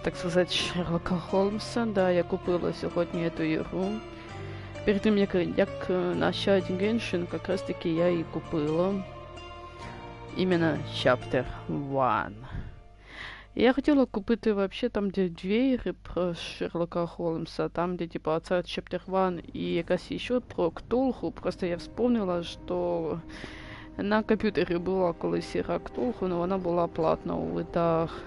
так сказати, Шерлока Холмса. Да, я купила сьогодні цю ігру. Перед тим, як начать Геншин, как раз таки я и купила. Именно Chapter 1. Я хотела купити вообще там, де дві ігри про Шерлока Холмса, там, де типа це Chapter 1 і якась ще про Ктулху. Просто я вспомнила, що на комп'ютері була колись ігра Ктулху, но вона була платна у видах.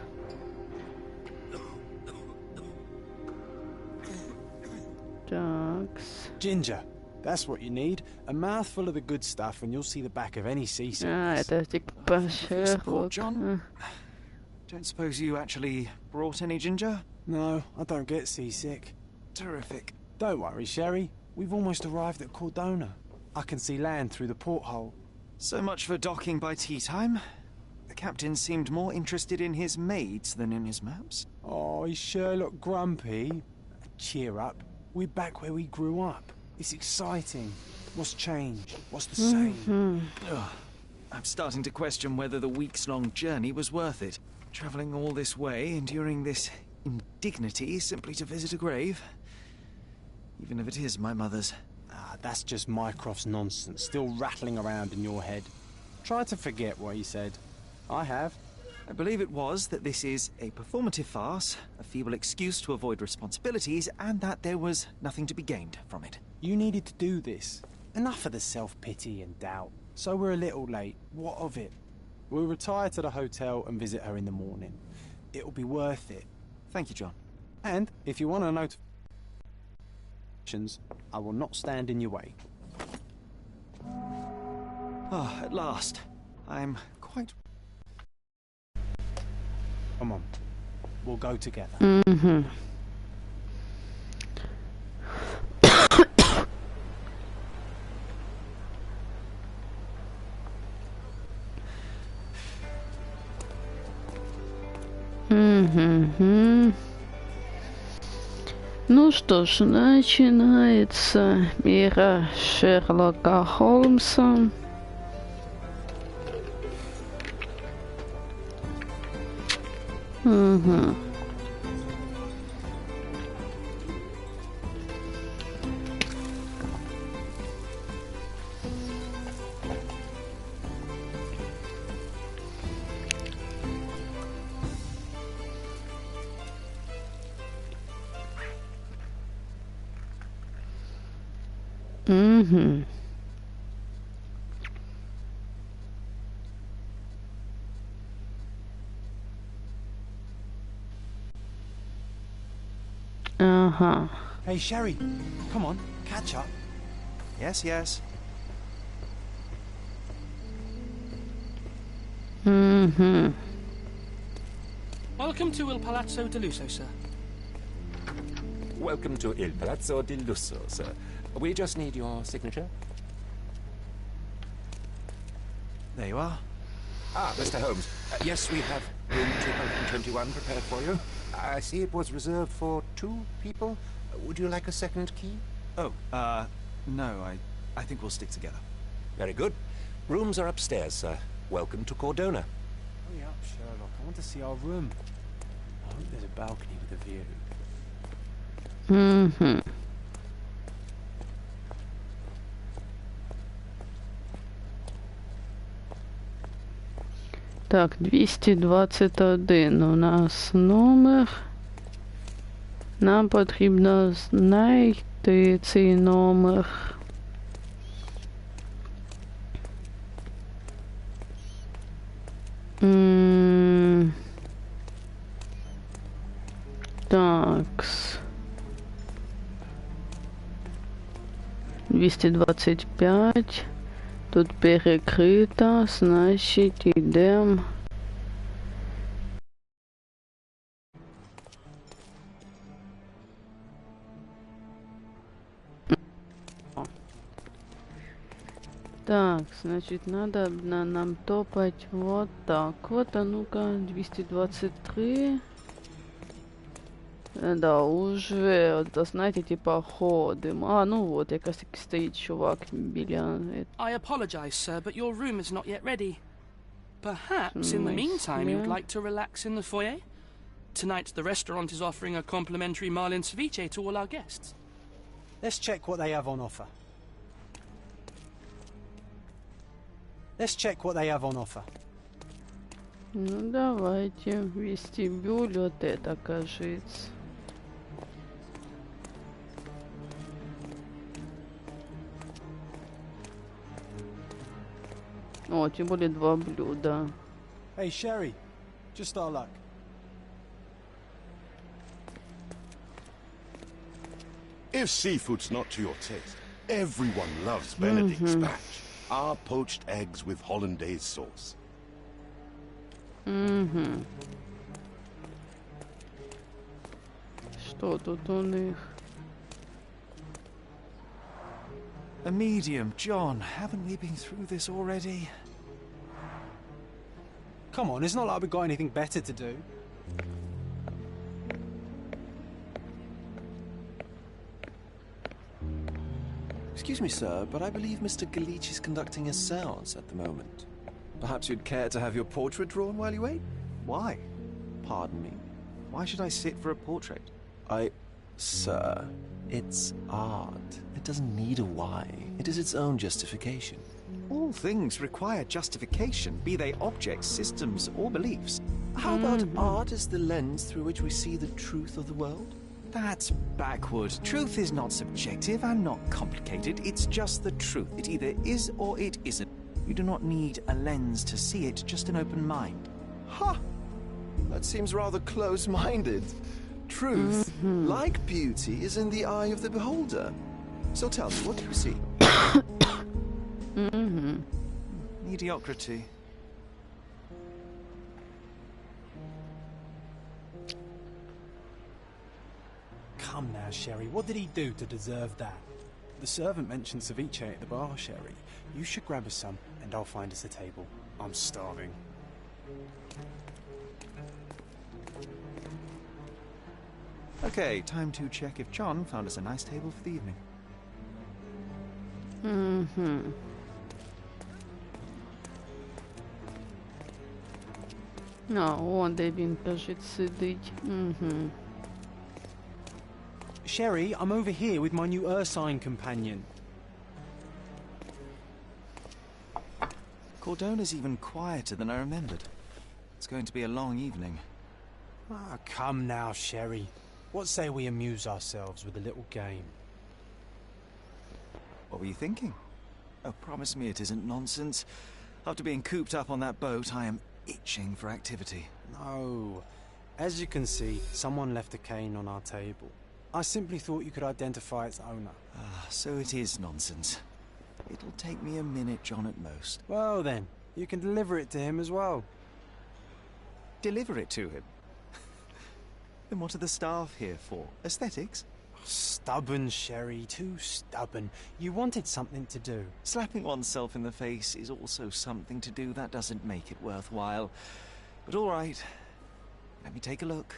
Такс. Ginger, that's what you need. A mouthful of the good stuff and you'll see the back of any seasickness. Это типа Шерлок. John? Don't suppose you actually brought any ginger? No, I don't get seasick. Terrific. Don't worry, Sherry. We've almost arrived at Cordona. I can see land through the porthole. So much for docking by tea time. The captain seemed more interested in his maids than in his maps. Oh, is Sherlock grumpy? Cheer up. We're back where we grew up. It's exciting. What's changed? What's the same? I'm starting to question whether the weeks-long journey was worth it. Travelling all this way, enduring this indignity simply to visit a grave. Even if it is my mother's. Ah, that's just Mycroft's nonsense, still rattling around in your head. Try to forget what he said. I have. I believe it was that this is a performative farce, a feeble excuse to avoid responsibilities, and that there was nothing to be gained from it. You needed to do this. Enough of the self-pity and doubt. So we're a little late. What of it? We'll retire to the hotel and visit her in the morning. It'll be worth it. Thank you, John. And if you want to notify, I will not stand in your way. Ah, at last. I'm quite... Come on. We'll go together. Mm-hmm. Ну что ж, начинается игра Шерлока Холмса. Угу. Угу. Ага. Hey, Sherry, come on, catch up. Yes, yes. Угу. Welcome to Il Palazzo di Lusso, sir. Welcome to Il Palazzo di Lusso, sir. We just need your signature. There you are. Ah, Mr. Holmes. Yes, we have room 221 prepared for you. I see it was reserved for 2 people. Would you like a second key? Oh, no, I think we'll stick together. Very good. Rooms are upstairs, sir. Welcome to Cordona. Hurry up, Sherlock. I want to see our room. I hope there's a balcony with a view. Угу. Так, 221 у нас номер. Нам потрібно знайти цей номер. Такс. 225. Тут перекрито, значить йдемо. Так, значит, надо нам топать вот так вот. А ну-ка, 223. Да, уже, это, знаете, типа ходим. А, ну вот, якраз таки стоїть чувак біля... I apologize, sir, but your room is not yet ready. Perhaps, in the meantime, you would like to relax in the foyer? Tonight, the restaurant is offering a complimentary marlin ceviche to all our guests. Let's check what they have on offer. Let's check what they have on offer. Ну, давайте. В вестибюле вот это, кажется. О, тем более 2 блюда. Hey, Sherry. Just our luck. If seafood's not to your taste, everyone loves Benedict's batch. Our poached eggs with hollandaise sauce. Что тут у них? A medium, John. Haven't we been through this already? Come on, it's not like we've got anything better to do. Excuse me, sir, but I believe Mr. Galich is conducting a séance at the moment. Perhaps you'd care to have your portrait drawn while you wait? Why? Pardon me. Why should I sit for a portrait? Sir, it's art. It doesn't need a why. It is its own justification. All things require justification, be they objects, systems, or beliefs. How about art as the lens through which we see the truth of the world? That's backward. Truth is not subjective and not complicated. It's just the truth. It either is or it isn't. You do not need a lens to see it, just an open mind. Ha! That seems rather close-minded. Truth, like beauty, is in the eye of the beholder. So tell me, what do you see? Mediocrity. Come now, Sherry. What did he do to deserve that? The servant mentioned ceviche at the bar, Sherry. You should grab us some, and I'll find us a table. I'm starving. Okay, time to check if John found us a nice table for the evening. А, он де він, кажуть, сидить. Sherry, I'm over here with my new Ursine companion. Cordona's even quieter than I remembered. It's going to be a long evening. Ah, come now, Sherry. What say we amuse ourselves with a little game? What were you thinking? Oh, promise me it isn't nonsense. After being cooped up on that boat, I am itching for activity. No. As you can see, someone left a cane on our table. I simply thought you could identify its owner. Ah, so it is nonsense. It'll take me a minute, John, at most. Well then, you can deliver it to him as well. Deliver it to him? Then what are the staff here for? Aesthetics? Stubborn, Sherry, too stubborn. You wanted something to do. Slapping oneself in the face is also something to do. That doesn't make it worthwhile. But all right, let me take a look.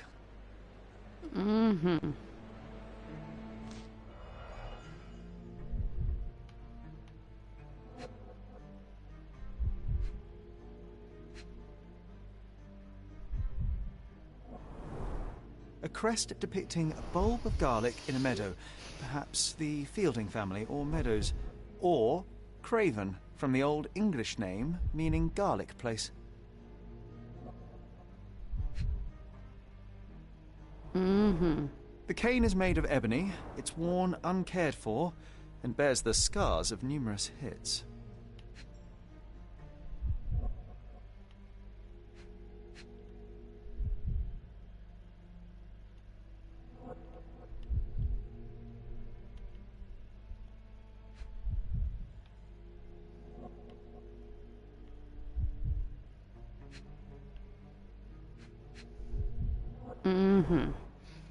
A crest depicting a bulb of garlic in a meadow. Perhaps the Fielding family or Meadows. Or Craven, from the Old English name meaning garlic place. The cane is made of ebony, it's worn uncared for, and bears the scars of numerous hits.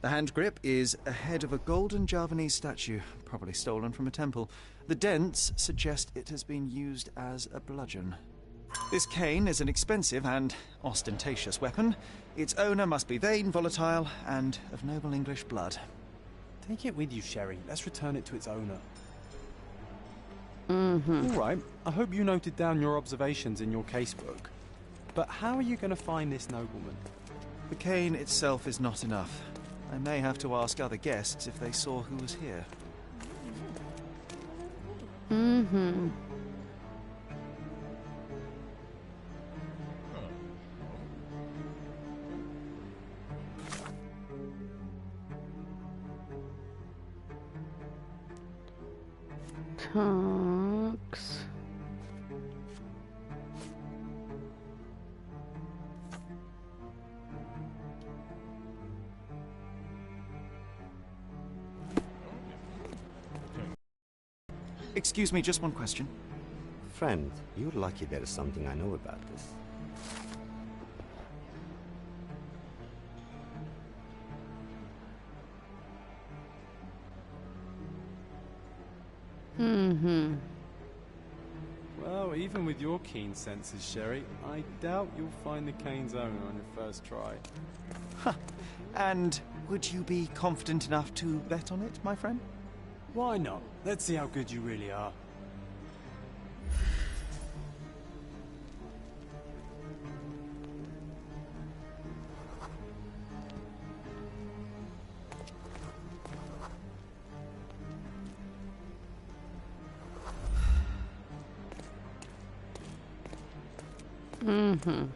The hand grip is a head of a golden Javanese statue, probably stolen from a temple. The dents suggest it has been used as a bludgeon. This cane is an expensive and ostentatious weapon. Its owner must be vain, volatile, and of noble English blood. Take it with you, Sherry. Let's return it to its owner. All right. I hope you noted down your observations in your casebook. But how are you going to find this nobleman? The cane itself is not enough. I may have to ask other guests if they saw who was here. Mm-hmm. Tax. Excuse me, just one question. Friend, you're lucky there is something I know about this. Mm-hmm. Well, even with your keen senses, Sherry, I doubt you'll find the cane's owner on your first try. And would you be confident enough to bet on it, my friend? Why not? Let's see how good you really are. Mm-hmm.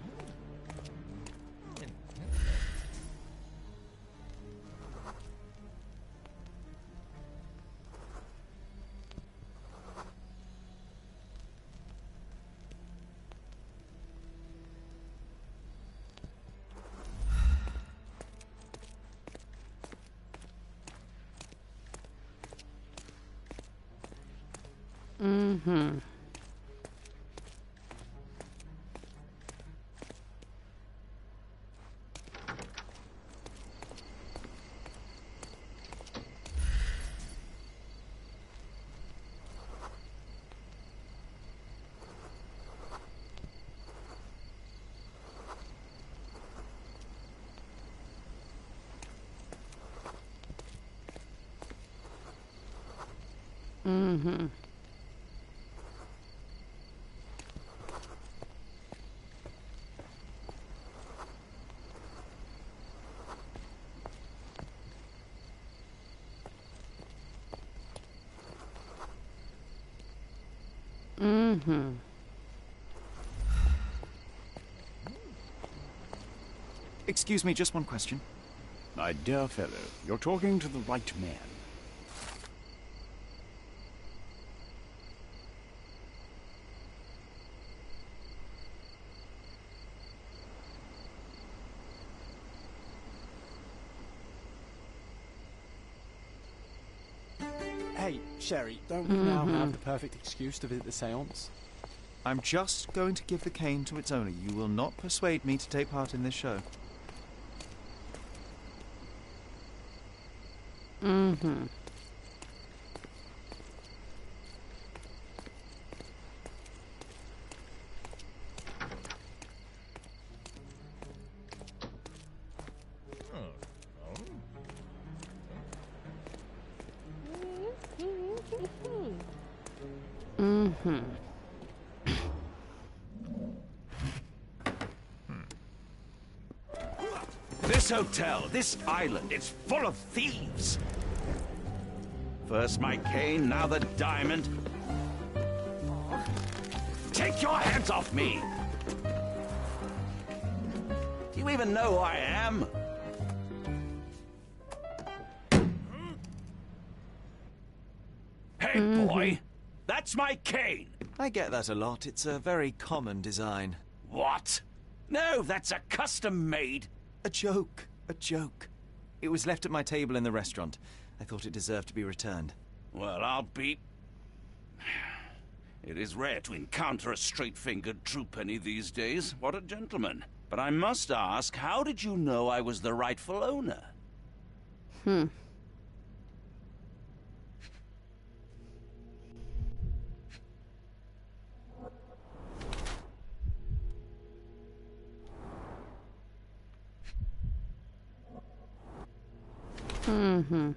Mm-hmm. Mm-hmm. Mm-hmm. Excuse me, just one question. My dear fellow, you're talking to the right man. Hey, Sherry, don't we now have the perfect excuse to visit the seance? I'm just going to give the cane to its owner. You will not persuade me to take part in this show. Mm-hmm. Mm-hmm. This hotel, this island, it's full of thieves. First my cane, now the diamond. Take your hands off me! Do you even know who I am? Hey, boy! That's my cane! I get that a lot. It's a very common design. What? No, that's a custom-made. A joke. A joke. It was left at my table in the restaurant. I thought it deserved to be returned. Well, I'll be... It is rare to encounter a straight-fingered true penny these days. What a gentleman. But I must ask, how did you know I was the rightful owner? Mm-hmm.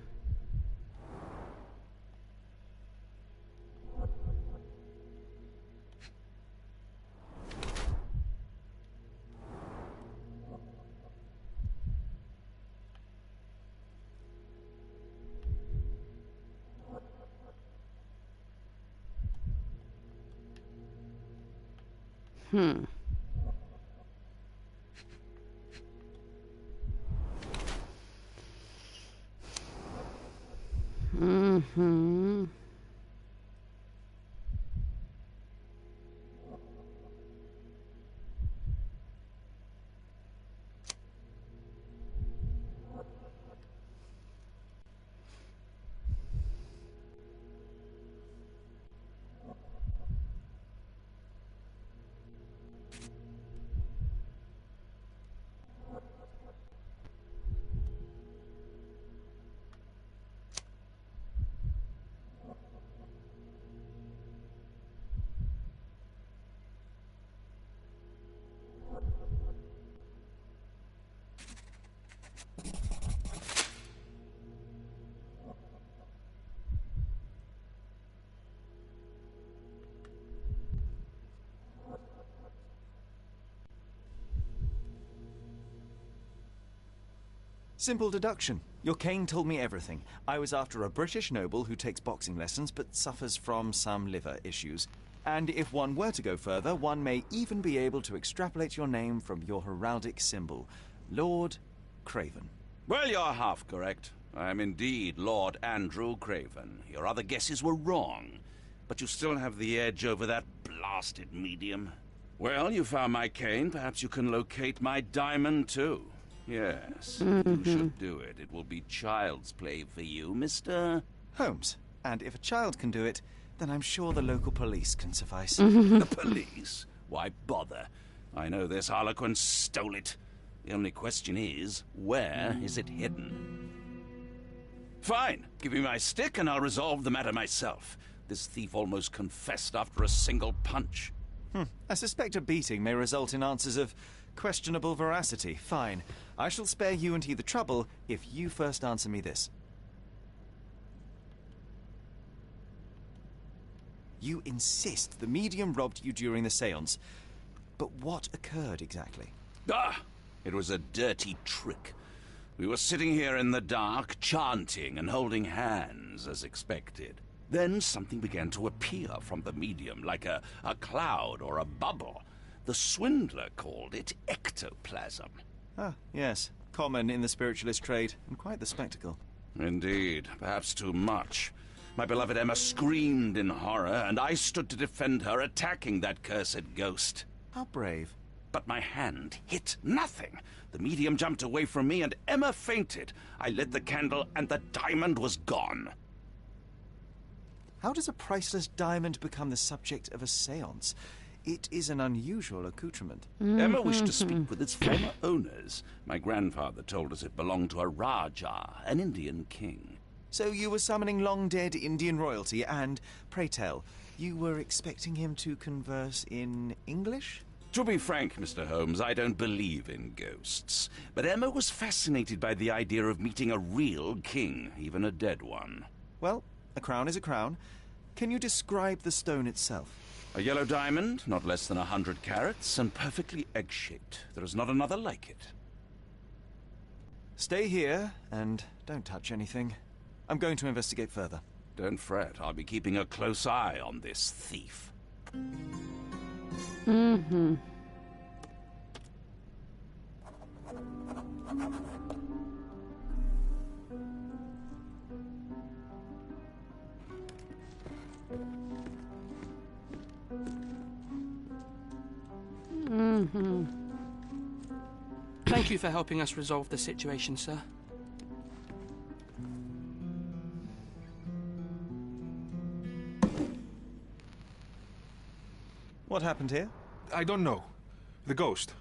Simple deduction. Your cane told me everything. I was after a British noble who takes boxing lessons but suffers from some liver issues. And if one were to go further, one may even be able to extrapolate your name from your heraldic symbol, Lord Craven. Well, you're half correct. I am indeed Lord Andrew Craven. Your other guesses were wrong, but you still have the edge over that blasted medium. Well, you found my cane. Perhaps you can locate my diamond, too. Yes, you should do it. It will be child's play for you, Mr. Holmes. And if a child can do it, then I'm sure the local police can suffice. The police? Why bother? I know this harlequin stole it. The only question is, where is it hidden? Fine. Give me my stick and I'll resolve the matter myself. This thief almost confessed after a single punch. I suspect a beating may result in answers of questionable veracity. Fine. I shall spare you and he the trouble if you first answer me this. You insist the medium robbed you during the séance. But what occurred exactly? It was a dirty trick. We were sitting here in the dark, chanting and holding hands, as expected. Then something began to appear from the medium, like a cloud or a bubble. The swindler called it ectoplasm. Ah, yes. Common in the spiritualist trade, and quite the spectacle. Indeed, perhaps too much. My beloved Emma screamed in horror, and I stood to defend her, attacking that cursed ghost. How brave. But my hand hit nothing. The medium jumped away from me, and Emma fainted. I lit the candle, and the diamond was gone. How does a priceless diamond become the subject of a séance? It is an unusual accoutrement. Emma wished to speak with its former owners. My grandfather told us it belonged to a Raja, an Indian king. So you were summoning long-dead Indian royalty, and, pray tell, you were expecting him to converse in English? To be frank, Mr. Holmes, I don't believe in ghosts. But Emma was fascinated by the idea of meeting a real king, even a dead one. Well, a crown is a crown. Can you describe the stone itself? A yellow diamond, not less than 100 carats, and perfectly egg-shaped. There is not another like it. Stay here, and don't touch anything. I'm going to investigate further. Don't fret. I'll be keeping a close eye on this thief. Thank you for helping us resolve the situation, sir. What happened here? I don't know. The ghost.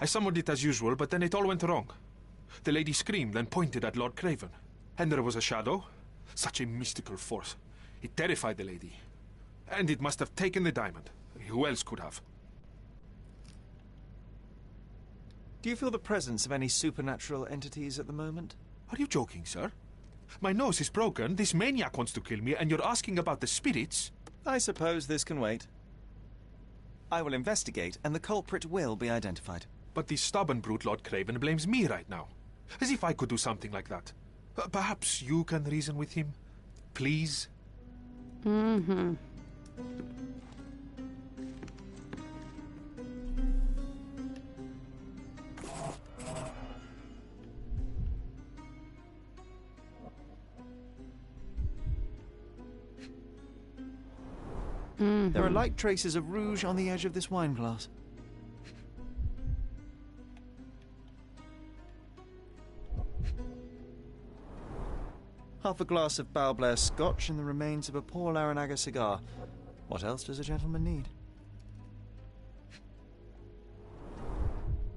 I summoned it as usual, but then it all went wrong. The lady screamed and pointed at Lord Craven. And there was a shadow. Such a mystical force. It terrified the lady. And it must have taken the diamond. Who else could have? Do you feel the presence of any supernatural entities at the moment? Are you joking, sir? My nose is broken, this maniac wants to kill me, and you're asking about the spirits? I suppose this can wait. I will investigate, and the culprit will be identified. But the stubborn brute Lord Craven blames me right now. As if I could do something like that. Perhaps you can reason with him? Please? There are light traces of rouge on the edge of this wine glass. Half a glass of Balblair Scotch and the remains of a Paul Aranaga cigar. What else does a gentleman need?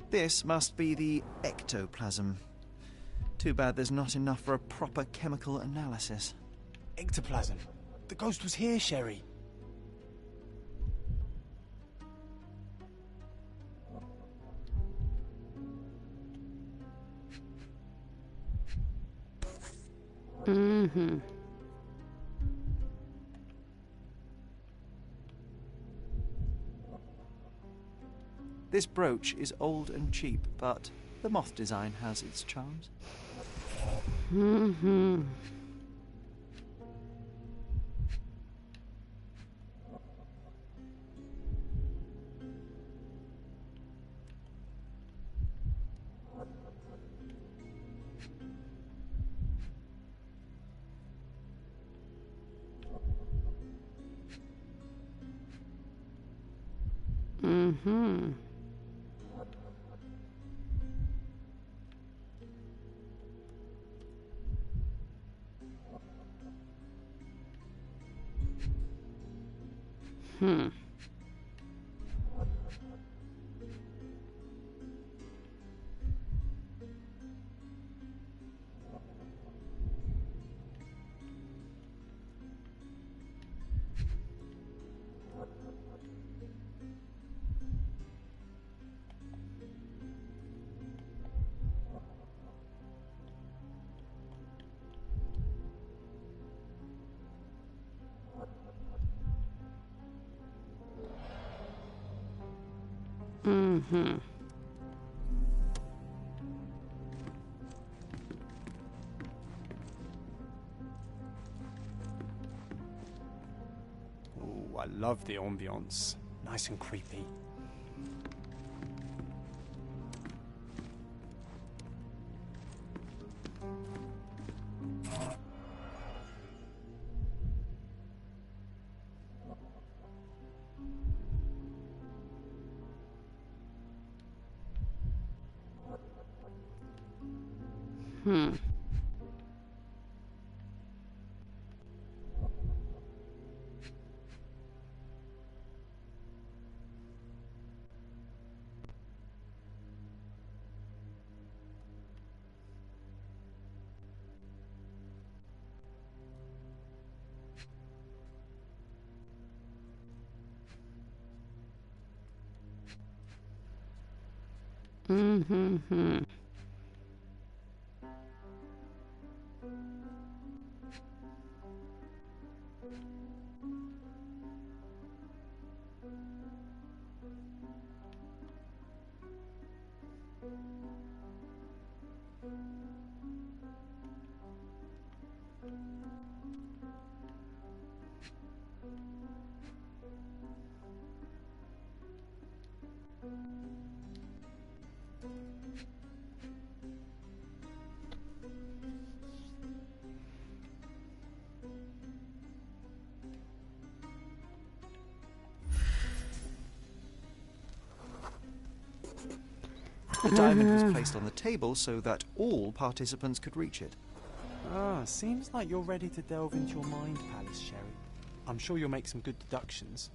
This must be the ectoplasm. Too bad there's not enough for a proper chemical analysis. Ectoplasm. The ghost was here, Sherry. This brooch is old and cheap, but the moth design has its charms. Ooh, I love the ambience. Nice and creepy. The diamond was placed on the table so that all participants could reach it. Ah, seems like you're ready to delve into your mind palace, Sherry. I'm sure you'll make some good deductions.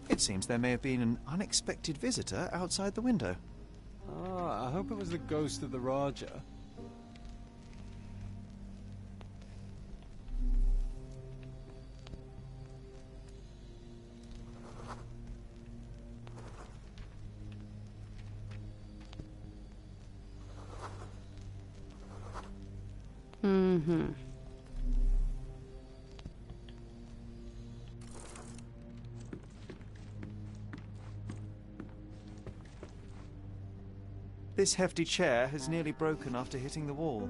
It seems there may have been an unexpected visitor outside the window. Ah, I hope it was the ghost of the Raja. This hefty chair has nearly broken after hitting the wall.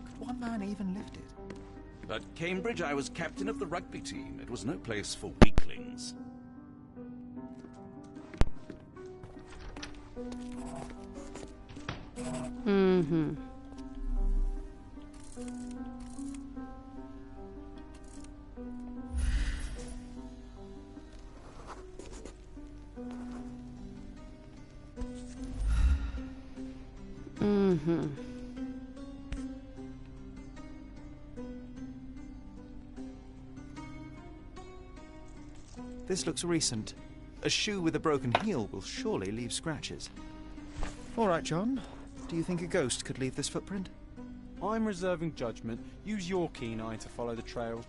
Could one man even lift it? At Cambridge, I was captain of the rugby team. It was no place for weaklings. This looks recent. A shoe with a broken heel will surely leave scratches. All right, John. Do you think a ghost could leave this footprint? I'm reserving judgment. Use your keen eye to follow the trail.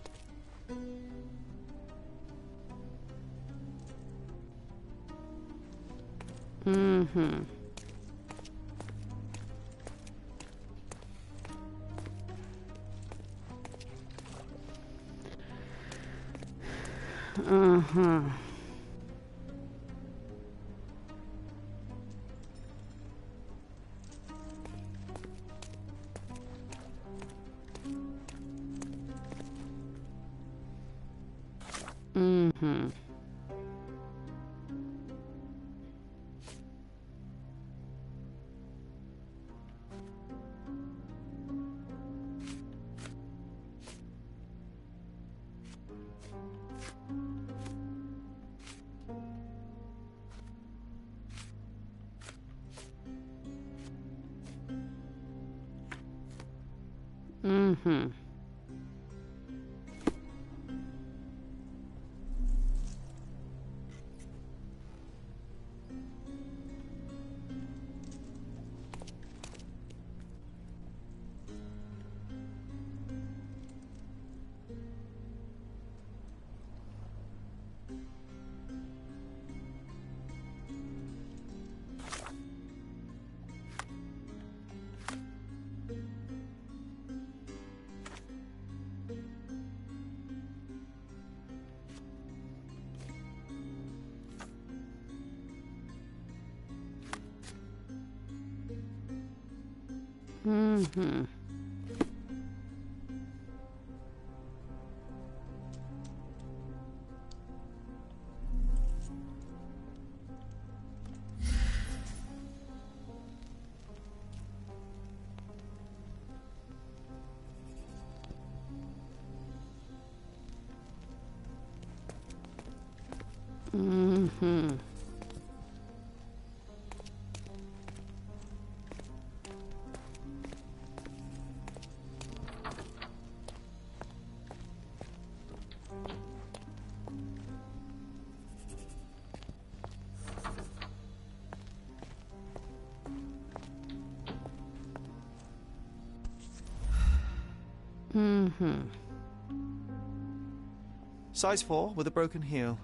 Size 4 with a broken heel.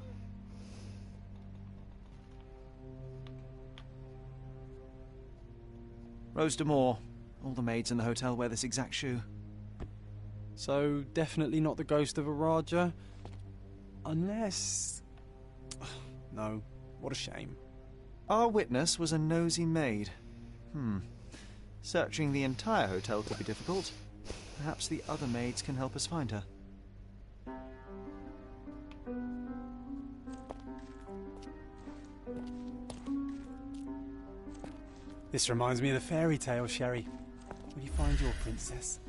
Rose D'Amour. All the maids in the hotel wear this exact shoe. So, definitely not the ghost of a Raja? Unless... No, what a shame. Our witness was a nosy maid. Searching the entire hotel could be difficult. Perhaps the other maids can help us find her. This reminds me of the fairy tale, Sherry. Will you find your princess?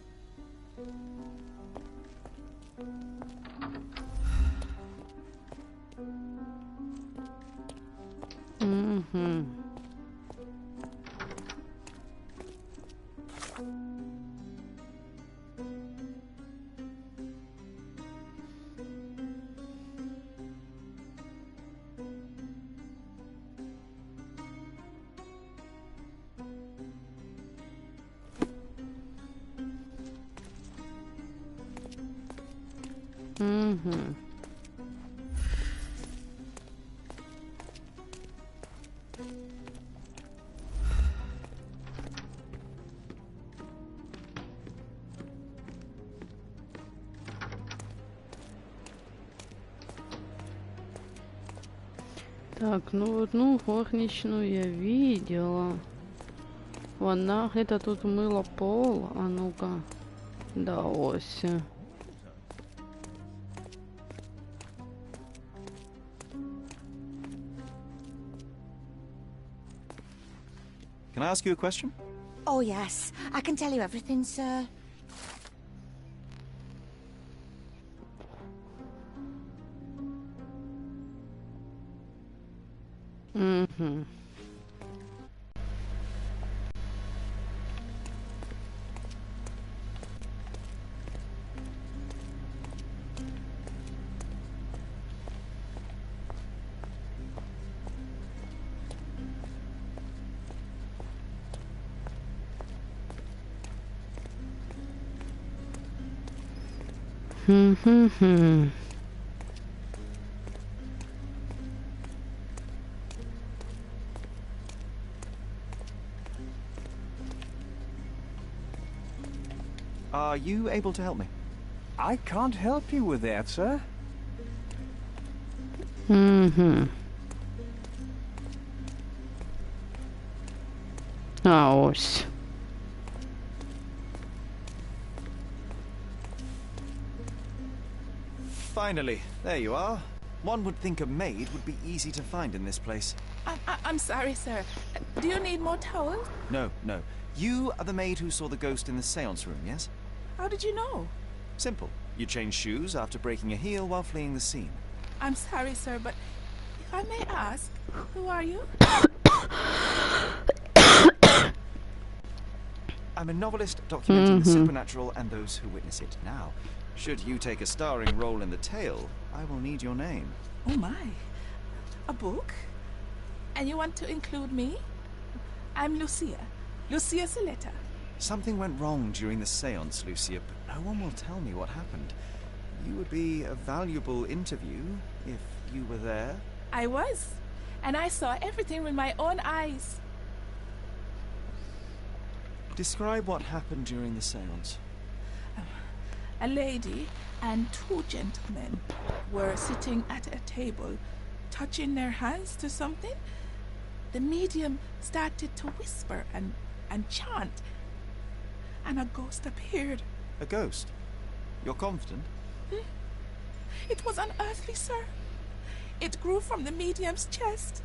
Так, ну одну горничную я видела. Она где-то тут мыла пол. А ну-ка. Да, ось. Can I ask you a question? Oh, yes. I can tell you everything, sir. Are you able to help me? I can't help you with that, sir. А, ось. Finally, there you are. One would think a maid would be easy to find in this place. I'm sorry, sir. Do you need more towels? No, no. You are the maid who saw the ghost in the seance room, yes? How did you know? Simple. You changed shoes after breaking a heel while fleeing the scene. I'm sorry, sir, but if I may ask, who are you? I'm a novelist documenting the supernatural and those who witness it. Now, should you take a starring role in the tale, I will need your name. Oh my. A book? And you want to include me? I'm Lucia. Lucia Saletta. Something went wrong during the seance, Lucia, but no one will tell me what happened. You would be a valuable interview if you were there. I was. And I saw everything with my own eyes. Describe what happened during the seance. A lady and two gentlemen were sitting at a table, touching their hands to something. The medium started to whisper and chant, and a ghost appeared. A ghost? You're confident? It was unearthly, sir. It grew from the medium's chest.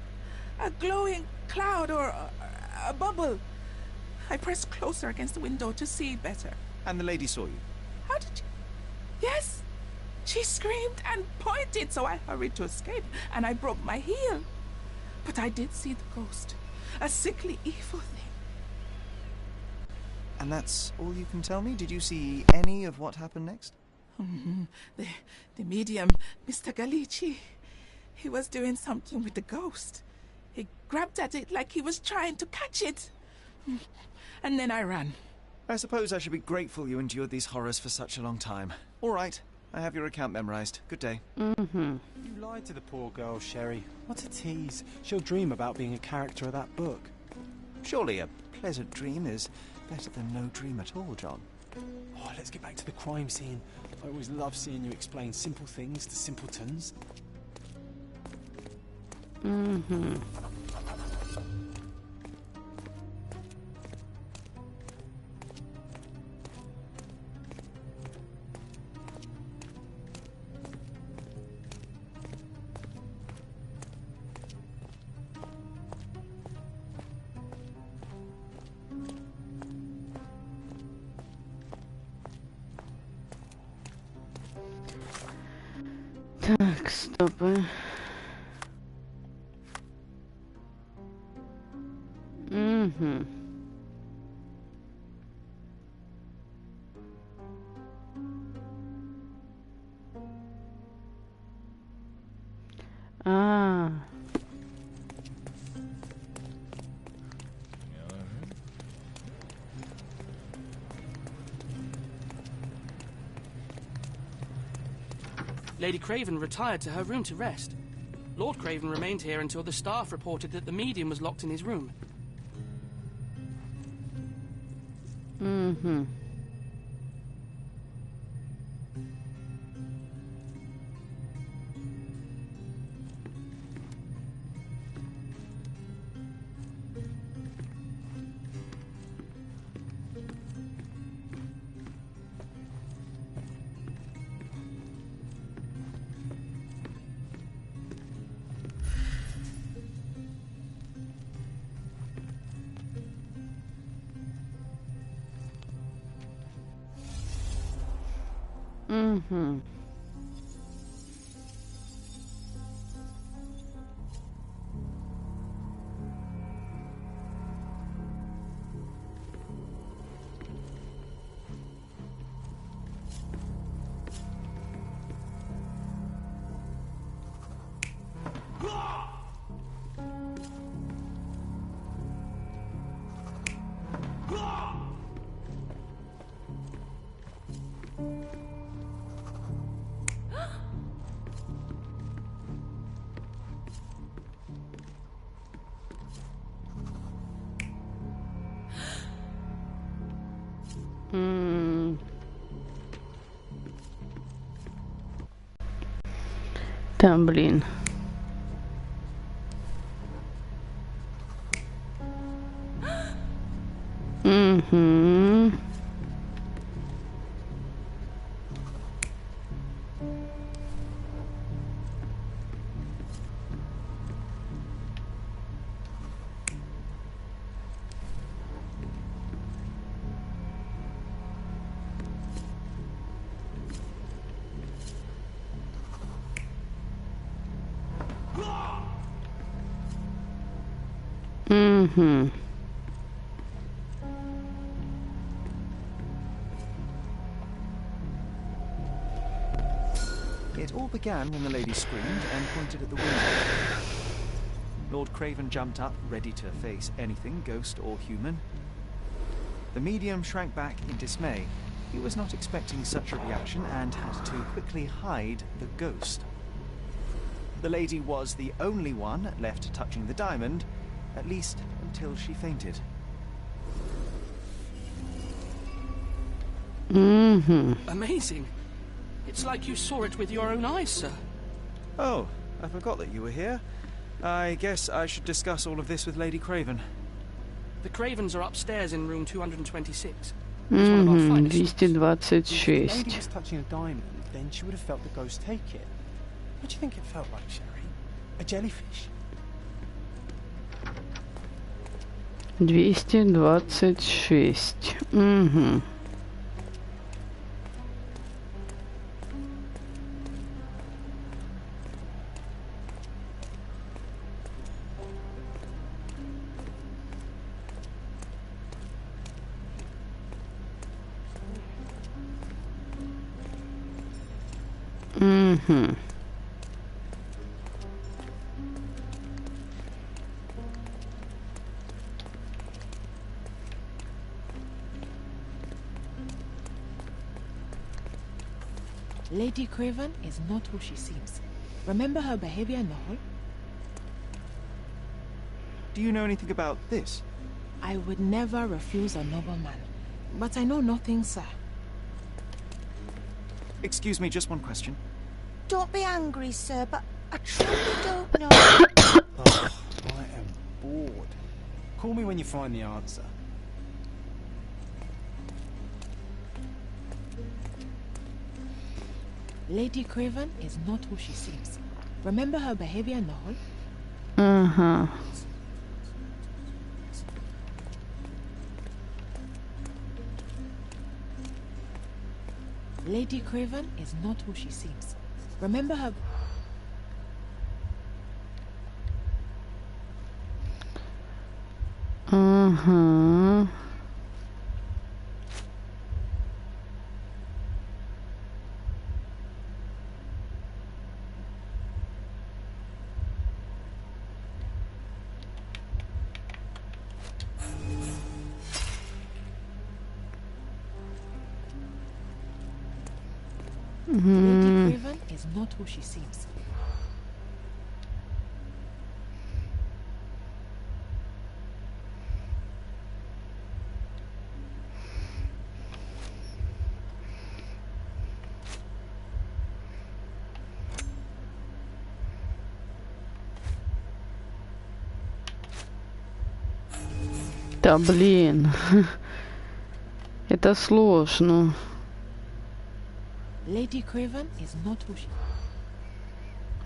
A glowing cloud or a bubble. I pressed closer against the window to see better. And the lady saw you? How did you... Yes! She screamed and pointed, so I hurried to escape, and I broke my heel. But I did see the ghost. A sickly, evil thing. And that's all you can tell me? Did you see any of what happened next? The medium, Mr. Galici, he was doing something with the ghost. He grabbed at it like he was trying to catch it. And then I ran. I suppose I should be grateful you endured these horrors for such a long time. All right, I have your account memorized. Good day. You lied to the poor girl, Sherry. What a tease. She'll dream about being a character of that book. Surely a pleasant dream is better than no dream at all, John. Oh, let's get back to the crime scene. I always love seeing you explain simple things to simpletons. Так, стоп. Mm-hmm. Ah. Lady Craven retired to her room to rest. Lord Craven remained here until the staff reported that the medium was locked in his room. Mm-hmm. Mm-hmm. Да, блин. Угу. Mm-hmm. It all began when the lady screamed and pointed at the window. Lord Craven jumped up, ready to face anything, ghost or human. The medium shrank back in dismay. He was not expecting such a reaction and had to quickly hide the ghost. The lady was the only one left touching the diamond, at least until she fainted. Mm-hmm. Amazing. It's like you saw it with your own eyes, sir. Oh, I forgot that you were here. I guess I should discuss all of this with Lady Craven. The Cravens are upstairs in room 226. Mm-hmm. If the 226. lady was touching a diamond, then she would have felt the ghost take it. What do you think it felt like, Sherry? A jellyfish? 226. Угу. Угу. Lady Craven is not who she seems. Remember her behavior in the hall? Do you know anything about this? I would never refuse a nobleman. But I know nothing, sir. Excuse me, just one question. Don't be angry, sir, but I truly don't know. Oh, I am bored. Call me when you find the answer. Lady Craven is not who she seems. Remember her behavior in the hall? Uh-huh. Lady Craven is not who she seems. Remember her... Ага. Lady Craven is not who she seems. Да блин. Это сложно. Lady Craven is not who she...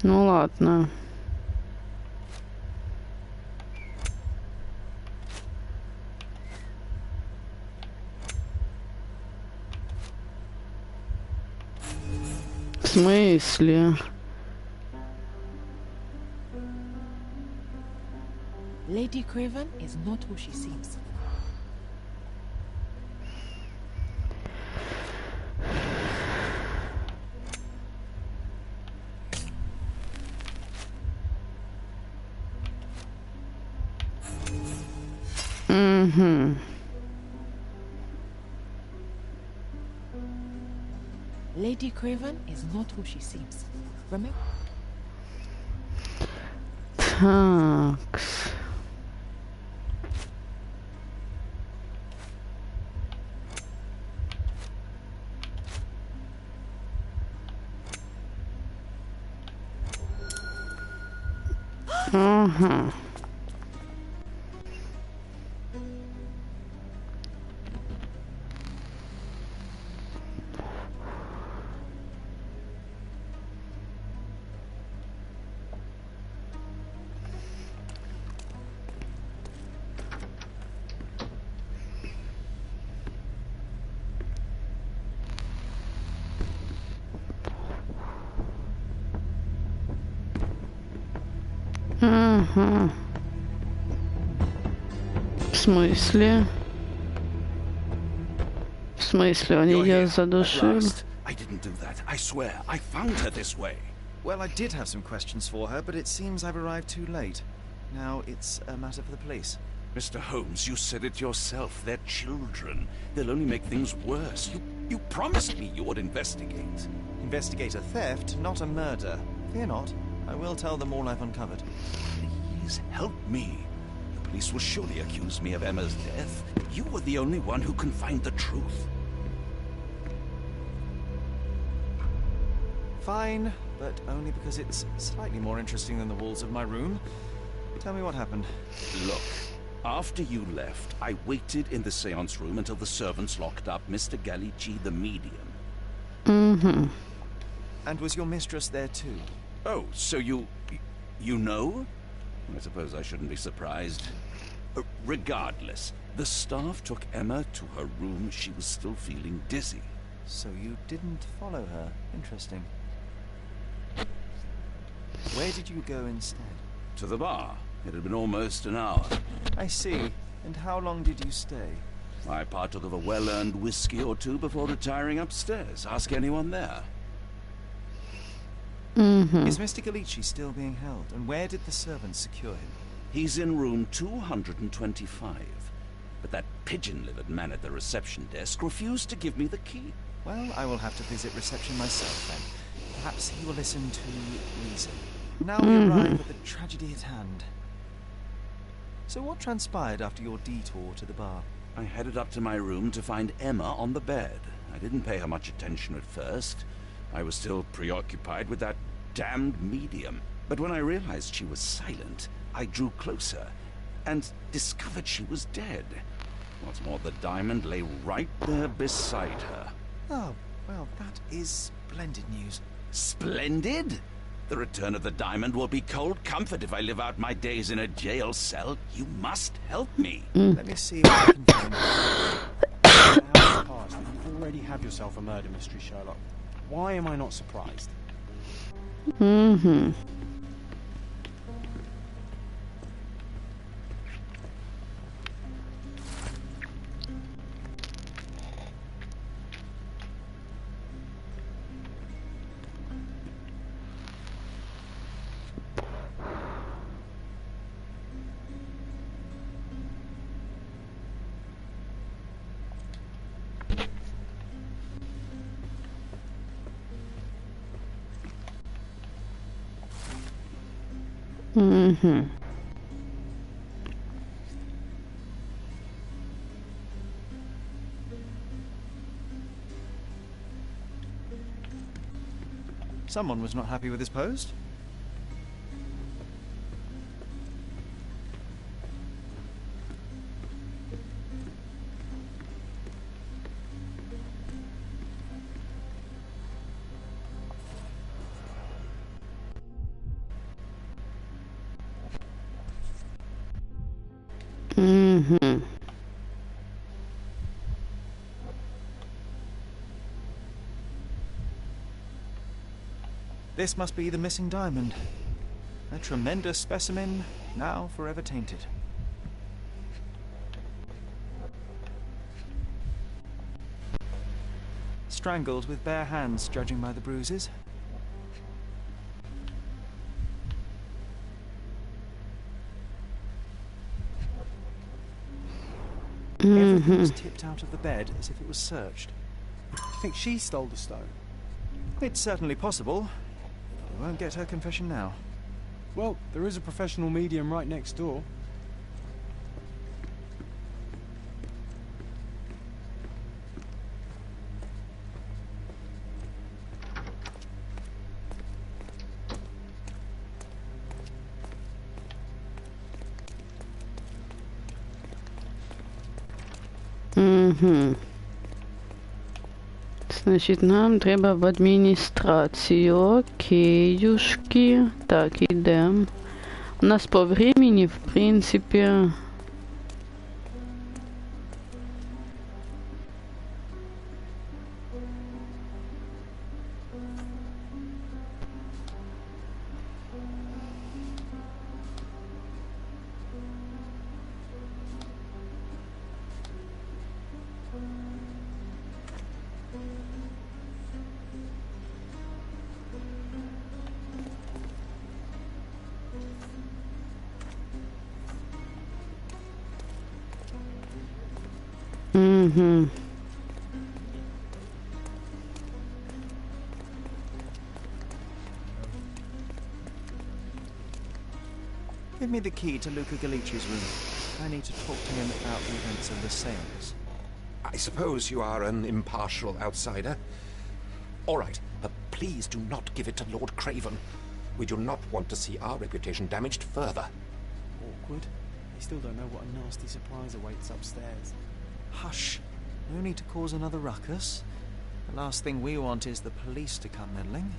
Ну ладно. В смысле? Lady Craven is not who she seems. Угу. Lady Craven is not who she seems. Remember? Так. Ага. Ага. В смысле? В смысле, они ее задушили? I didn't do that. I swear. I found her this way. Well, I did have some questions for her, but it seems I've arrived too late. Now it's a matter for the police. Mr. Holmes, you said it yourself. They're children. They'll only make things worse. You promised me you would investigate. Investigate a theft, not a murder. Fear not. I will tell them all I've uncovered. Please help me. The police will surely accuse me of Emma's death. You were the only one who can find the truth. Fine, but only because it's slightly more interesting than the walls of my room. Tell me what happened. Look, after you left, I waited in the seance room until the servants locked up Mr. Galici, the medium. Mm-hmm. And was your mistress there too? Oh, so you know? I suppose I shouldn't be surprised. Regardless, the staff took Emma to her room. She was still feeling dizzy. So you didn't follow her. Interesting. Where did you go instead? To the bar. It had been almost an hour. I see. And how long did you stay? I partook of a well-earned whiskey or two before retiring upstairs. Ask anyone there. Mm-hmm. Is Mr. Galici still being held? And where did the servants secure him? He's in room 225. But that pigeon-livered man at the reception desk refused to give me the key. Well, I will have to visit reception myself then. Perhaps he will listen to reason. Now we arrive at the tragedy at hand. So what transpired after your detour to the bar? I headed up to my room to find Emma on the bed. I didn't pay her much attention at first. I was still preoccupied with that damned medium. But when I realized she was silent, I drew closer and discovered she was dead. What's more, the diamond lay right there beside her. Oh, well, that is splendid news. Splendid? The return of the diamond will be cold comfort if I live out my days in a jail cell. You must help me. Let me see what I can find. Hours past, and you already have yourself a murder mystery, Sherlock. Why am I not surprised? Mm-hmm. Someone was not happy with his post. This must be the missing diamond. A tremendous specimen, now forever tainted. Strangled with bare hands, judging by the bruises. Everything was tipped out of the bed as if it was searched. I think she stole the stone. It's certainly possible. We won't get her confession now. Well, there is a professional medium right next door. Значить, нам треба в адміністрацію. Окейюшки. Так, ідемо. У нас по времени, в принципі... Give me the key to Luca Galici's room. I need to talk to him about the events of the seance. I suppose you are an impartial outsider. All right, but please do not give it to Lord Craven. We do not want to see our reputation damaged further. Awkward. They still don't know what a nasty surprise awaits upstairs. Hush. No need to cause another ruckus. The last thing we want is the police to come meddling.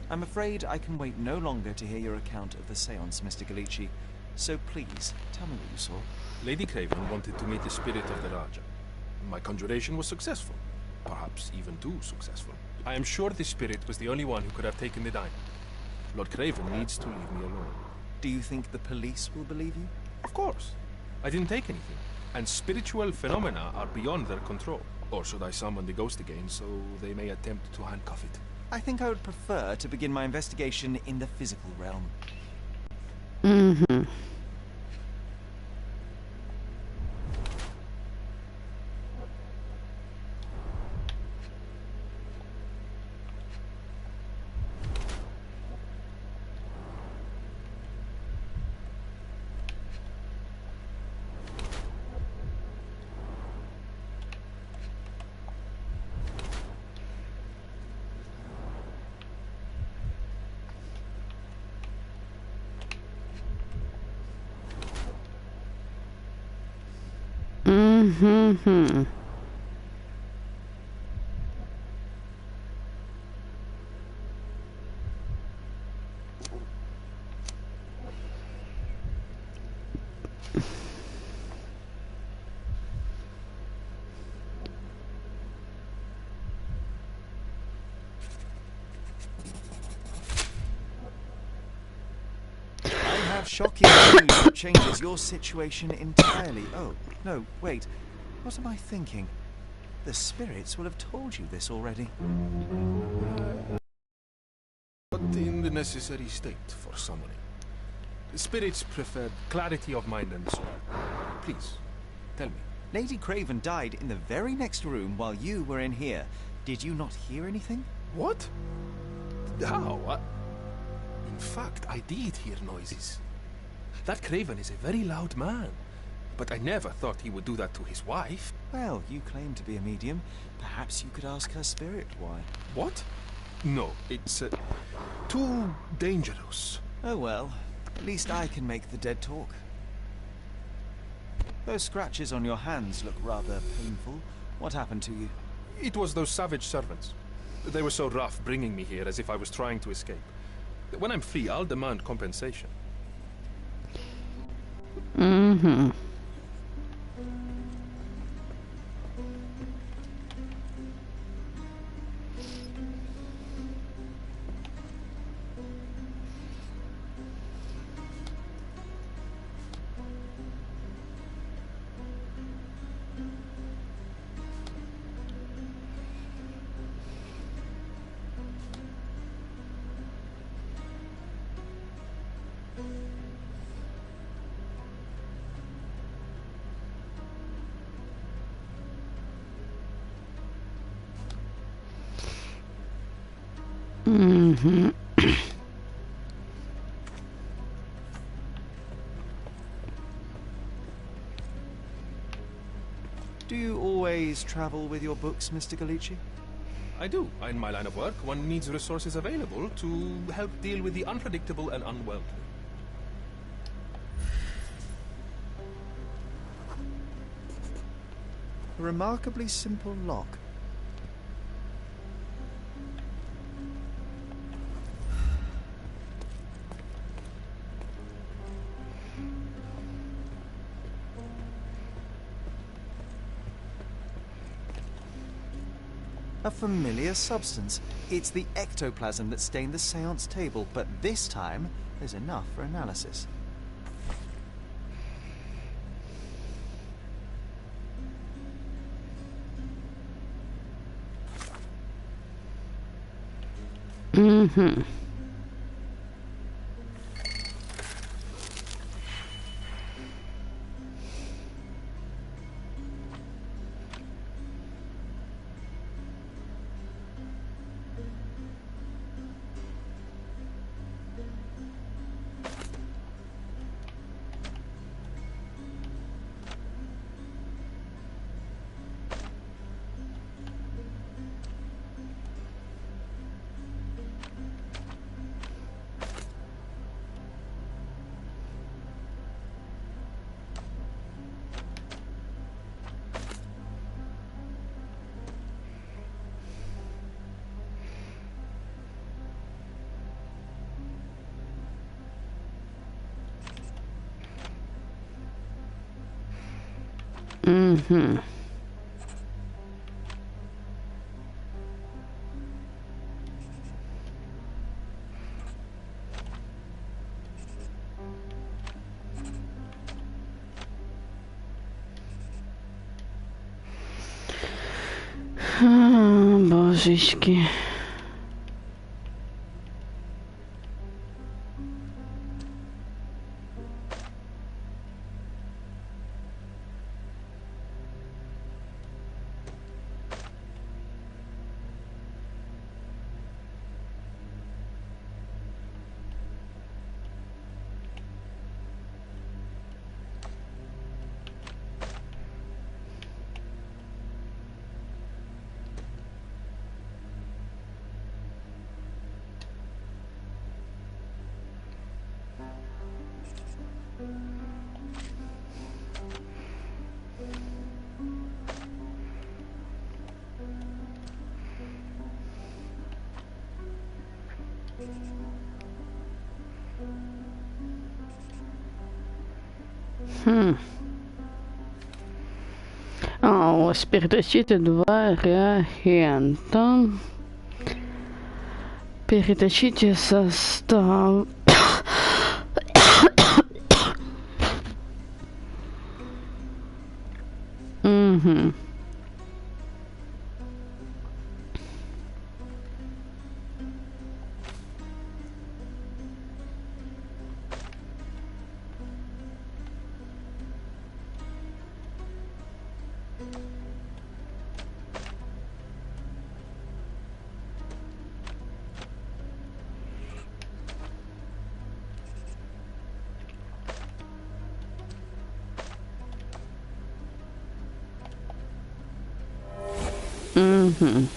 I'm afraid I can wait no longer to hear your account of the seance, Mr. Galici. So please, tell me what you saw. Lady Craven wanted to meet the spirit of the Raja. My conjuration was successful. Perhaps even too successful. I am sure the spirit was the only one who could have taken the diamond. Lord Craven needs to leave me alone. Do you think the police will believe you? Of course. I didn't take anything. And spiritual phenomena are beyond their control. Or should I summon the ghost again so they may attempt to handcuff it? I think I would prefer to begin my investigation in the physical realm. Shocking news that changes your situation entirely. Oh, no, wait. What am I thinking? The spirits will have told you this already. Not in the necessary state for summoning. The spirits prefer clarity of mind and soul. Please, tell me. Lady Craven died in the very next room while you were in here. Did you not hear anything? What? How? In fact, I did hear noises. That Craven is a very loud man. But I never thought he would do that to his wife. Well, you claim to be a medium. Perhaps you could ask her spirit why. What? No, it's too dangerous. Oh well, at least I can make the dead talk. Those scratches on your hands look rather painful. What happened to you? It was those savage servants. They were so rough bringing me here as if I was trying to escape. When I'm free, I'll demand compensation. Mm-hmm. Mm-hmm. Do you always travel with your books, Mr. Galici? I do. In my line of work, one needs resources available to help deal with the unpredictable and unworldly. A remarkably simple lock. A familiar substance. It's the ectoplasm that stained the seance table, but this time there's enough for analysis. Mm-hmm. Mm-hmm. Божечки. У вас перетащите 2 реагента. Перетащите состав. Угу. Угу.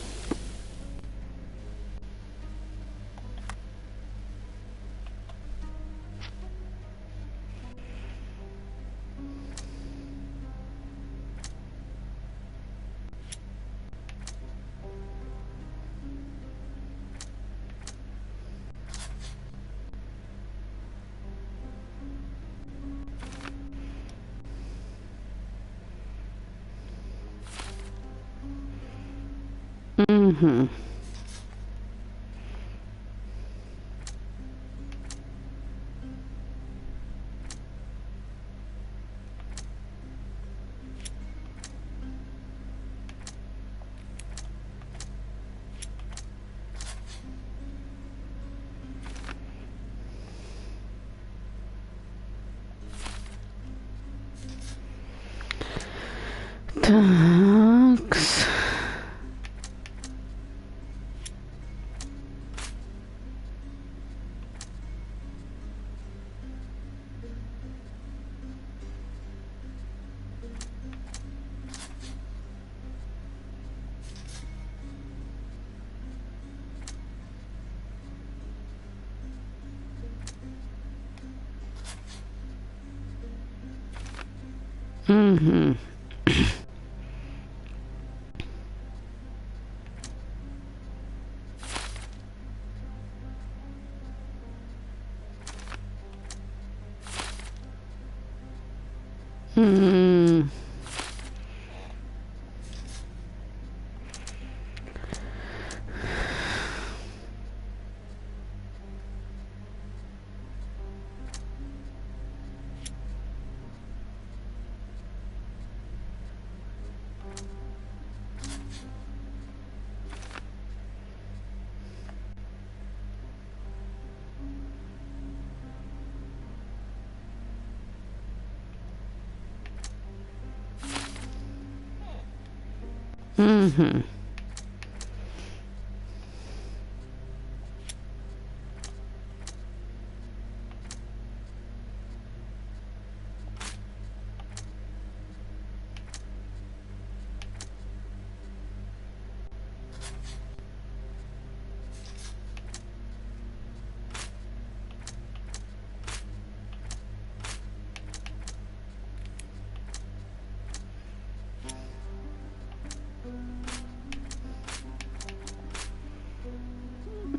Угу. Такс. Угу. Угу. Угу.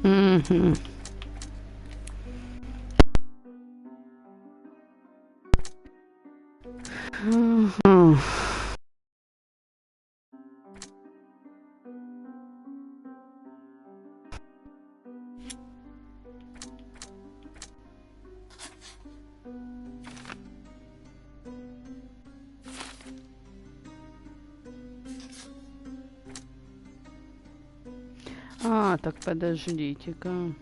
Угу. Угу. А, так подождите-ка.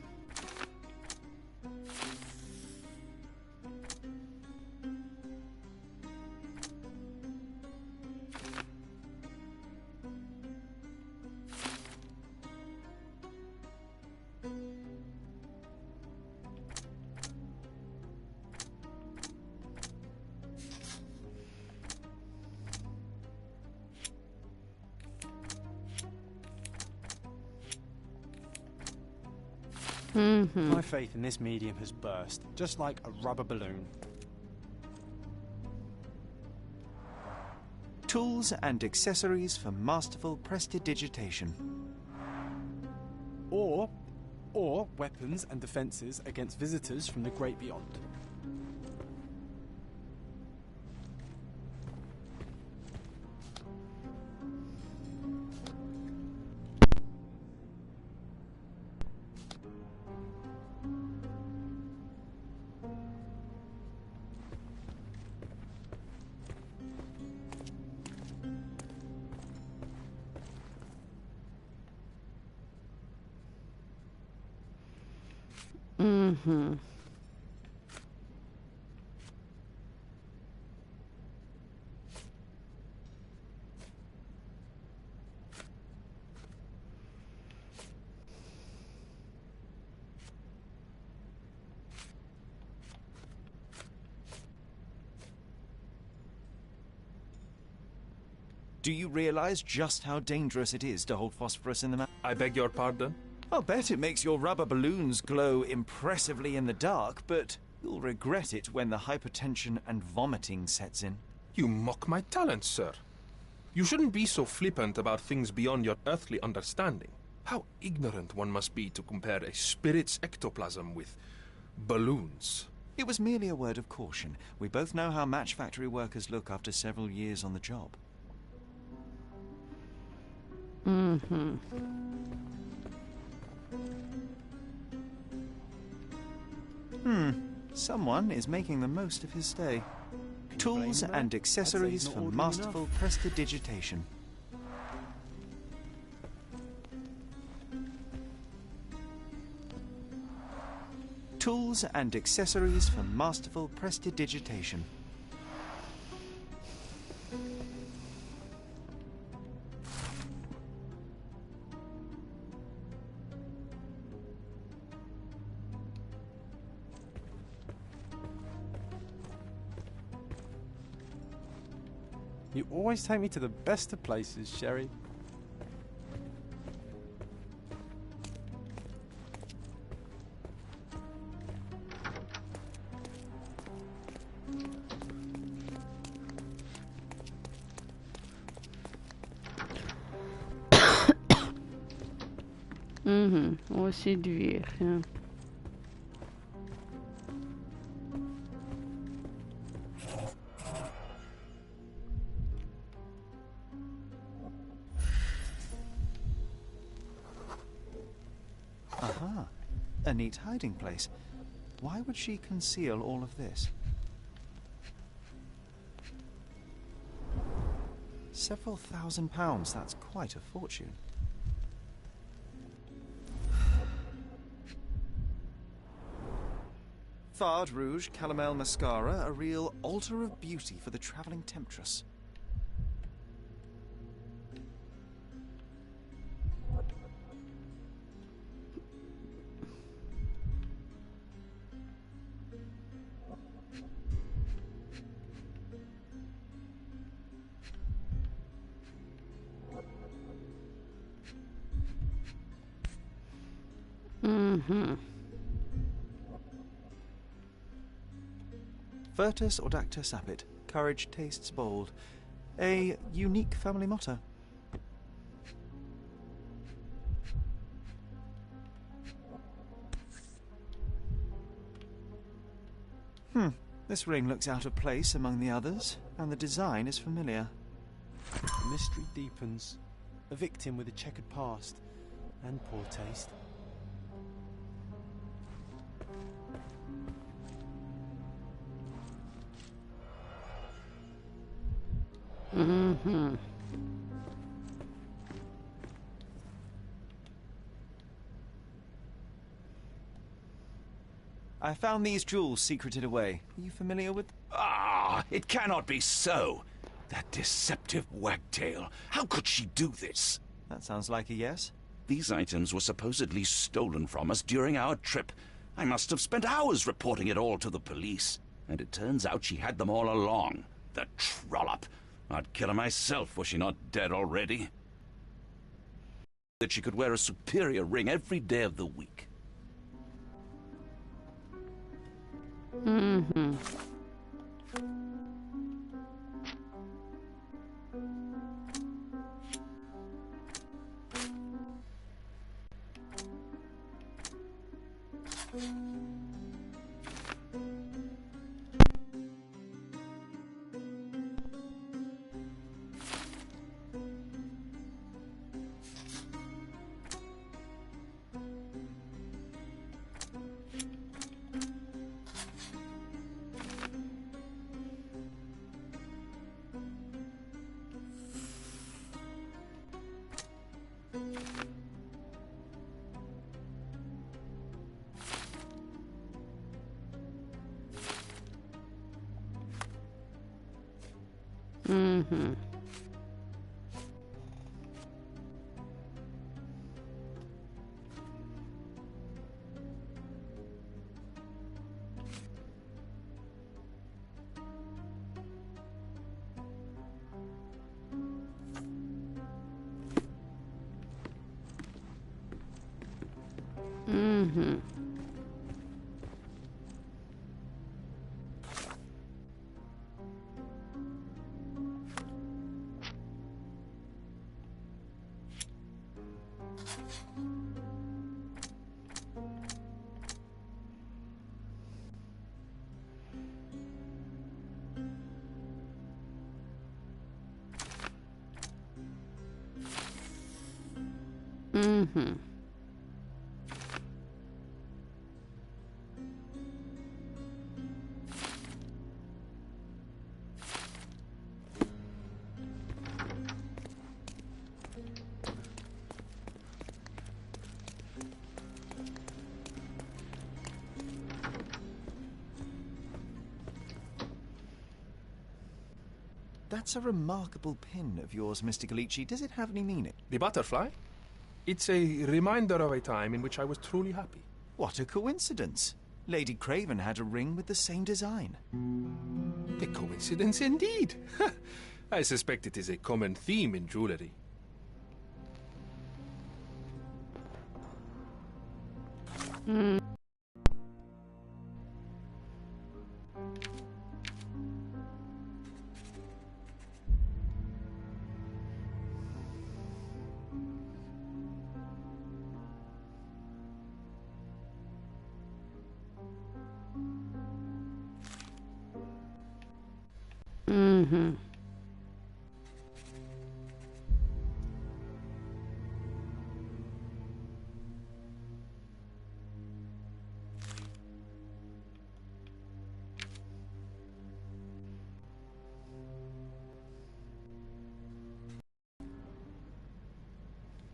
My faith in this medium has burst, just like a rubber balloon. Tools and accessories for masterful prestidigitation. Or weapons and defenses against visitors from the great beyond. Угу. Do you realize just how dangerous it is to hold phosphorus in the mouth? I beg your pardon? I'll bet it makes your rubber balloons glow impressively in the dark, but you'll regret it when the hypertension and vomiting sets in. You mock my talents, sir. You shouldn't be so flippant about things beyond your earthly understanding. How ignorant one must be to compare a spirit's ectoplasm with balloons. It was merely a word of caution. We both know how match factory workers look after several years on the job. Someone is making the most of his stay. Tools and accessories for masterful prestidigitation. Tools and accessories for masterful prestidigitation. You always take me to the best of places, Sherry. Ось и дверь. Aha, a neat hiding place. Why would she conceal all of this? Several £1,000s, that's quite a fortune. Fard Rouge Calomel Mascara, a real altar of beauty for the travelling temptress. Virtus Audacta Sapit. Courage tastes bold. A unique family motto. This ring looks out of place among the others, and the design is familiar. The mystery deepens. A victim with a checkered past and poor taste. I found these jewels secreted away. Are you familiar with... Ah, it cannot be so. That deceptive wagtail. How could she do this? That sounds like a yes. These items were supposedly stolen from us during our trip. I must have spent hours reporting it all to the police. And it turns out she had them all along. The trollop. I'd kill her myself, was she not dead already? That she could wear a superior ring every day of the week. Угу. Угу. That's a remarkable pin of yours, Mr. Galici. Does it have any meaning? The butterfly? It's a reminder of a time in which I was truly happy. What a coincidence. Lady Craven had a ring with the same design. A coincidence indeed. I suspect it is a common theme in jewelry. Mm. Mm-hmm.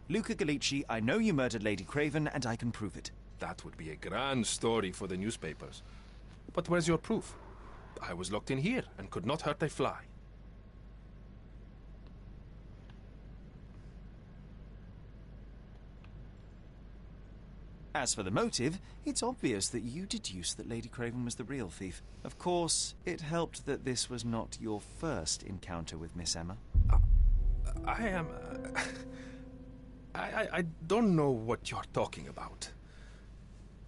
Luca Galici, I know you murdered Lady Craven, and I can prove it. That would be a grand story for the newspapers. But where's your proof? I was locked in here and could not hurt a fly. As for the motive, it's obvious that you deduced that Lady Craven was the real thief. Of course, it helped that this was not your first encounter with Miss Emma. I am... I don't know what you're talking about.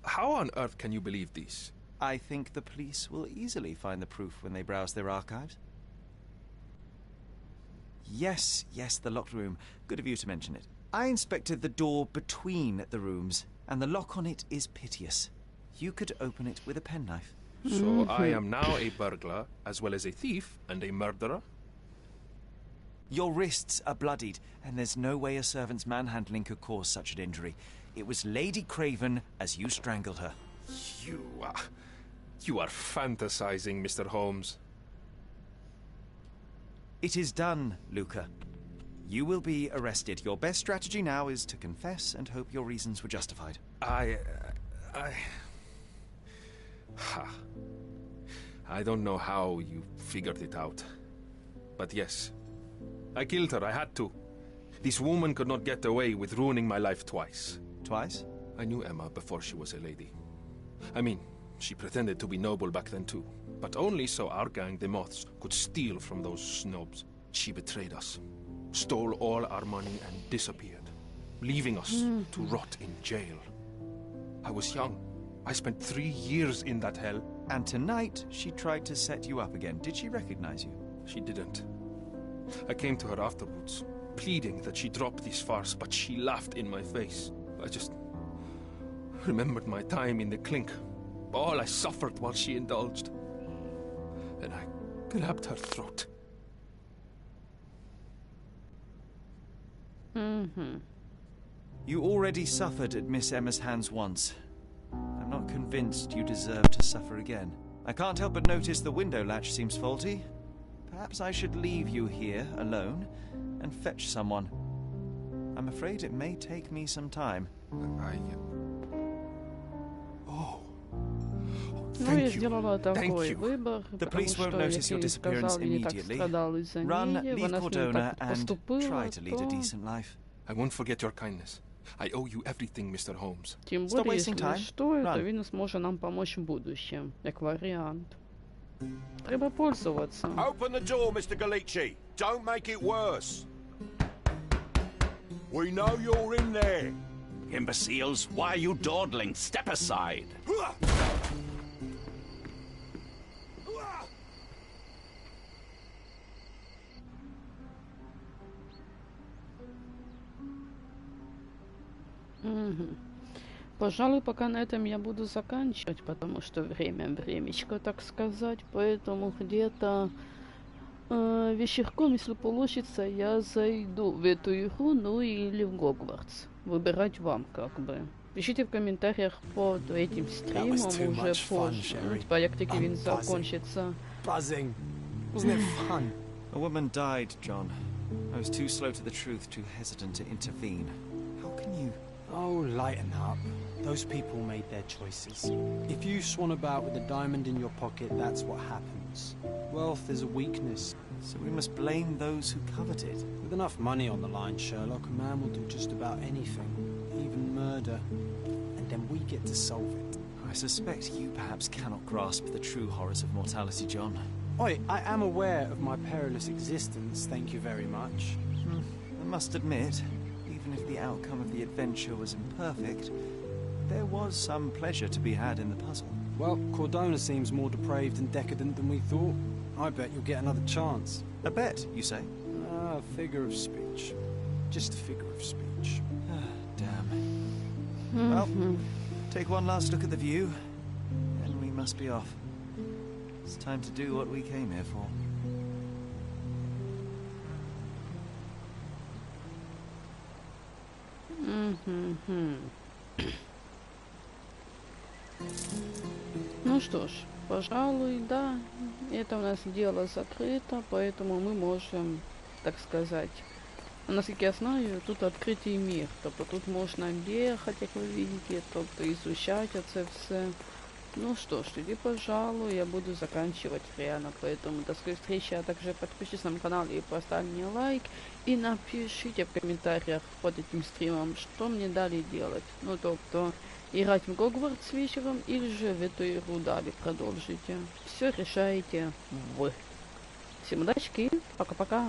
How on earth can you believe this? I think the police will easily find the proof when they browse their archives. Yes, the locked room. Good of you to mention it. I inspected the door between the rooms, and the lock on it is piteous. You could open it with a penknife. So I am now a burglar, as well as a thief and a murderer? Your wrists are bloodied, and there's no way a servant's manhandling could cause such an injury. It was Lady Craven as you strangled her. You are fantasizing, Mr. Holmes. It is done, Luca. You will be arrested. Your best strategy now is to confess and hope your reasons were justified. I don't know how you figured it out. But yes, I killed her. I had to. This woman could not get away with ruining my life twice. Twice? I knew Emma before she was a lady. I mean, she pretended to be noble back then too. But only so our gang, the Moths, could steal from those snobs. She betrayed us, stole all our money and disappeared, leaving us to rot in jail. I was young. I spent 3 years in that hell. And tonight, she tried to set you up again. Did she recognize you? She didn't. I came to her afterwards, pleading that she drop this farce, but she laughed in my face. I just remembered my time in the clink, all I suffered while she indulged. And I grabbed her throat. You already suffered at Miss Emma's hands once. I'm not convinced you deserve to suffer again. I can't help but notice the window latch seems faulty. Perhaps I should leave you here alone and fetch someone. I'm afraid it may take me some time. Ну, я сделала такой выбор, The police won't потому notice что, your если disappearance сказал, я не так immediately. страдал из-за Run, нее, leave она с ним Cordona так and поступила, try to lead a то... decent life. I won't forget your kindness. I owe you everything, Mr. Holmes. Тем более, если что, то він зможе нам помочь в будущем, як варіант. Треба пользоваться. Open the door, Mr. Galici. Don't make it worse. We know you're in there. Imbeciles, why are you dawdling? Step aside. Пожалуй, пока на этом я буду заканчивать, потому что времечко, так сказать. Поэтому где-то вечерком, если получится, я зайду в эту игру, ну или в Гогвартс. Выбирать вам, как бы. Пишите в комментариях под этим стримом уже позже. Типа, як таки він закончится. Buzzing. Wasn't it fun? A woman died, John. I was too slow to the truth, too hesitant to intervene. How can you... Oh, lighten up. Those people made their choices. If you swan about with a diamond in your pocket, that's what happens. Wealth is a weakness. So we must blame those who covet it. With enough money on the line, Sherlock, a man will do just about anything, even murder. And then we get to solve it. I suspect you perhaps cannot grasp the true horrors of mortality, John. Oi, I am aware of my perilous existence, thank you very much. I must admit, even if the outcome of the adventure was imperfect, there was some pleasure to be had in the puzzle. Well, Cordona seems more depraved and decadent than we thought. I bet you'll get another chance. A bet, you say? Ah, figure of speech. Just a figure of speech. Damn. Well, take one last look at the view, and we must be off. It's time to do what we came here for. Ну что ж, пожалуй, да, это у нас дело закрыто, поэтому мы можем, так сказать, насколько я знаю, тут открытый мир, тобто тут можна бігати, як ви видите, тобто изучать це все. Ну что ж, тоді, пожалуй, я буду заканчивать реально, поэтому до скорой встречи, а также подпишитесь на мой канал и поставьте мне лайк, и напишите в комментариях под этим стримом, что мне дали делать. Ну, тобто, играть в Гогвартс вечером, или же в эту игру дали продолжите. Все решаете вы. Всем удачи и пока-пока.